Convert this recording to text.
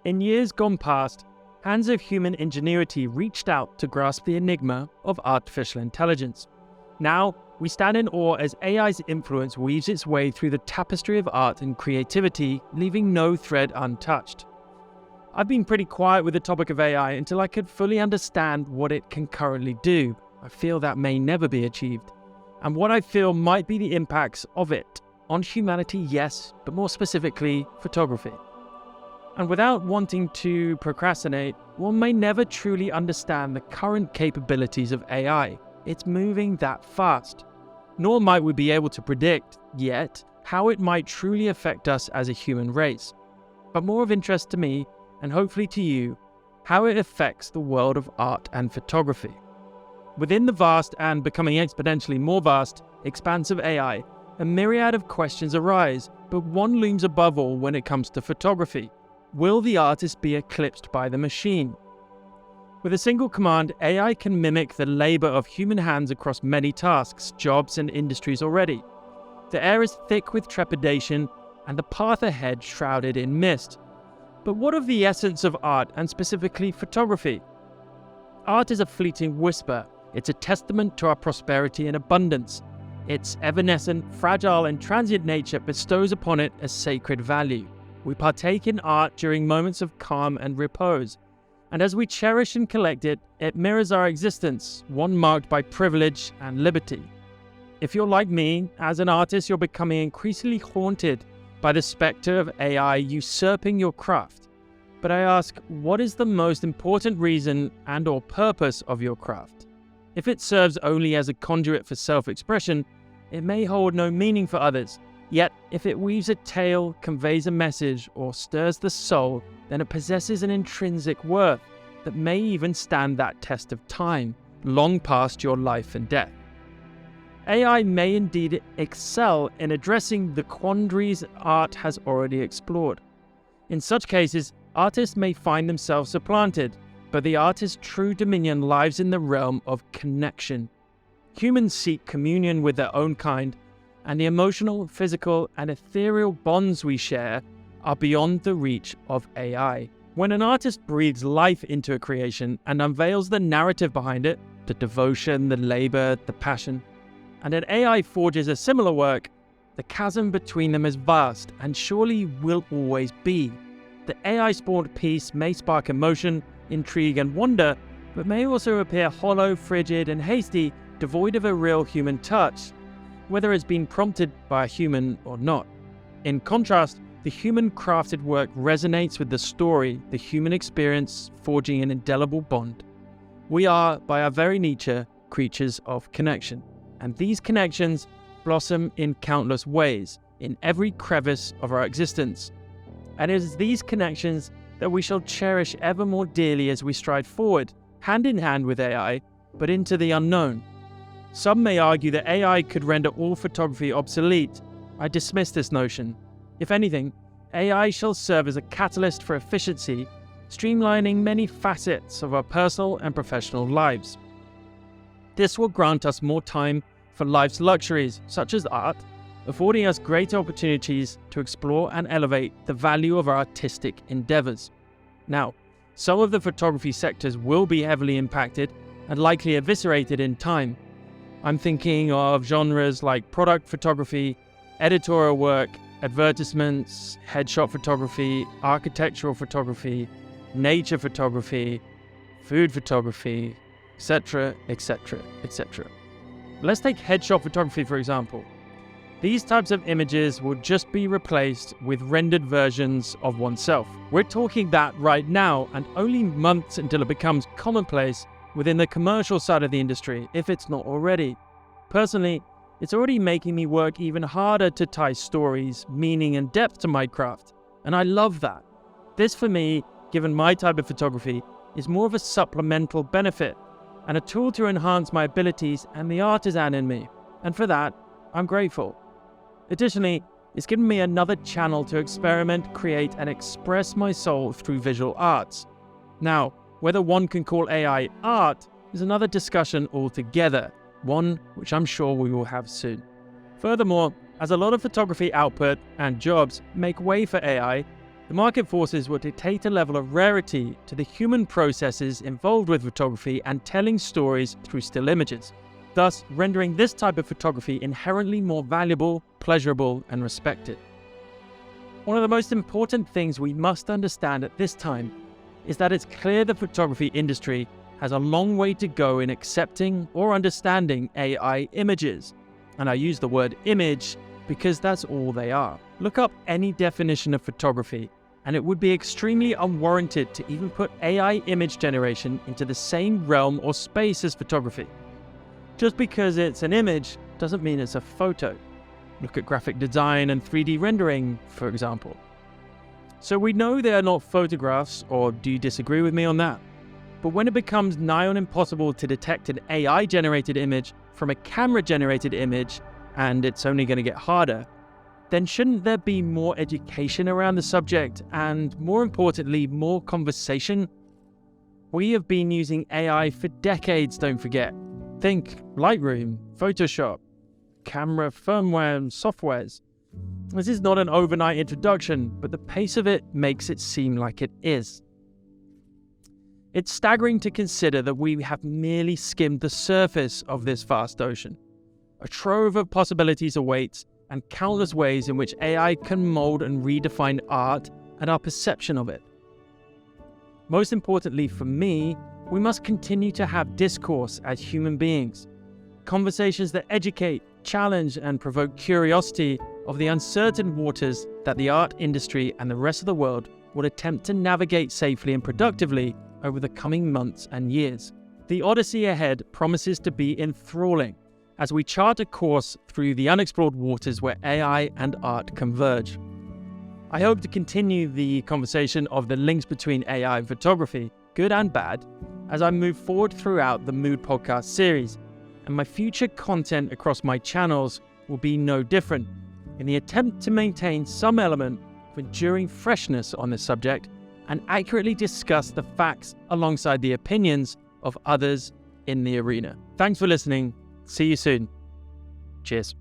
In years gone past, hands of human ingenuity reached out to grasp the enigma of artificial intelligence. Now, we stand in awe as AI's influence weaves its way through the tapestry of art and creativity, leaving no thread untouched. I've been pretty quiet with the topic of AI until I could fully understand what it can currently do. I feel that may never be achieved. And what I feel might be the impacts of it on humanity, yes, but more specifically, photography. And without wanting to procrastinate, one may never truly understand the current capabilities of AI. It's moving that fast. Nor might we be able to predict, yet, how it might truly affect us as a human race. But more of interest to me, and hopefully to you, how it affects the world of art and photography. Within the vast and becoming exponentially more vast expanse of AI, a myriad of questions arise, but one looms above all when it comes to photography. Will the artist be eclipsed by the machine? With a single command, AI can mimic the labor of human hands across many tasks, jobs, and industries already. The air is thick with trepidation, and the path ahead shrouded in mist. But what of the essence of art, and specifically photography? Art is a fleeting whisper. It's a testament to our prosperity and abundance. Its evanescent, fragile, and transient nature bestows upon it a sacred value. We partake in art during moments of calm and repose. And as we cherish and collect it, it mirrors our existence, one marked by privilege and liberty. If you're like me, as an artist, you're becoming increasingly haunted by the specter of AI usurping your craft. But I ask, what is the most important reason and/or purpose of your craft? If it serves only as a conduit for self-expression, it may hold no meaning for others. Yet, if it weaves a tale, conveys a message, or stirs the soul, then it possesses an intrinsic worth that may even stand that test of time, long past your life and death. AI may indeed excel in addressing the quandaries art has already explored. In such cases, artists may find themselves supplanted, but the artist's true dominion lies in the realm of connection. Humans seek communion with their own kind, and the emotional, physical, and ethereal bonds we share are beyond the reach of AI. When an artist breathes life into a creation and unveils the narrative behind it, the devotion, the labor, the passion, and an AI forges a similar work, the chasm between them is vast and surely will always be. The AI-spawned piece may spark emotion, intrigue, and wonder, but may also appear hollow, frigid, and hasty, devoid of a real human touch, whether it's been prompted by a human or not. In contrast, the human-crafted work resonates with the story, the human experience, forging an indelible bond. We are, by our very nature, creatures of connection, and these connections blossom in countless ways, in every crevice of our existence. And it is these connections that we shall cherish ever more dearly as we stride forward, hand in hand with AI, but into the unknown. Some may argue that AI could render all photography obsolete. I dismiss this notion. If anything, AI shall serve as a catalyst for efficiency, streamlining many facets of our personal and professional lives. This will grant us more time for life's luxuries, such as art, affording us greater opportunities to explore and elevate the value of our artistic endeavors. Now, some of the photography sectors will be heavily impacted and likely eviscerated in time. I'm thinking of genres like product photography, editorial work, advertisements, headshot photography, architectural photography, nature photography, food photography, etc., etc., etc. Let's take headshot photography for example. These types of images will just be replaced with rendered versions of oneself. We're talking that right now, and only months until it becomes commonplace within the commercial side of the industry, if it's not already. Personally, it's already making me work even harder to tie stories, meaning, and depth to my craft, and I love that. This, for me, given my type of photography, is more of a supplemental benefit and a tool to enhance my abilities and the artisan in me, and for that, I'm grateful. Additionally, it's given me another channel to experiment, create, and express my soul through visual arts. Now, whether one can call AI art is another discussion altogether, one which I'm sure we will have soon. Furthermore, as a lot of photography output and jobs make way for AI, The market forces will dictate a level of rarity to the human processes involved with photography and telling stories through still images, thus rendering this type of photography inherently more valuable, pleasurable, and respected. One of the most important things we must understand at this time is that it's clear the photography industry has a long way to go in accepting or understanding AI images. And I use the word image because that's all they are. Look up any definition of photography, and it would be extremely unwarranted to even put AI image generation into the same realm or space as photography. Just because it's an image doesn't mean it's a photo. Look at graphic design and 3D rendering, for example. So we know they are not photographs, or do you disagree with me on that? But when it becomes nigh on impossible to detect an AI-generated image from a camera-generated image, and it's only going to get harder, then shouldn't there be more education around the subject and, more importantly, more conversation? We have been using AI for decades, don't forget. Think Lightroom, Photoshop, camera firmware and softwares. This is not an overnight introduction, but the pace of it makes it seem like it is. It's staggering to consider that we have merely skimmed the surface of this vast ocean. A trove of possibilities awaits, and countless ways in which AI can mold and redefine art and our perception of it. Most importantly for me, we must continue to have discourse as human beings. Conversations that educate, challenge, and provoke curiosity of the uncertain waters that the art industry and the rest of the world will attempt to navigate safely and productively over the coming months and years. The odyssey ahead promises to be enthralling as we chart a course through the unexplored waters where AI and art converge. I hope to continue the conversation of the links between AI and photography, good and bad, as I move forward throughout the Mood podcast series, and my future content across my channels will be no different, in the attempt to maintain some element of enduring freshness on this subject and accurately discuss the facts alongside the opinions of others in the arena. Thanks for listening. See you soon. Cheers.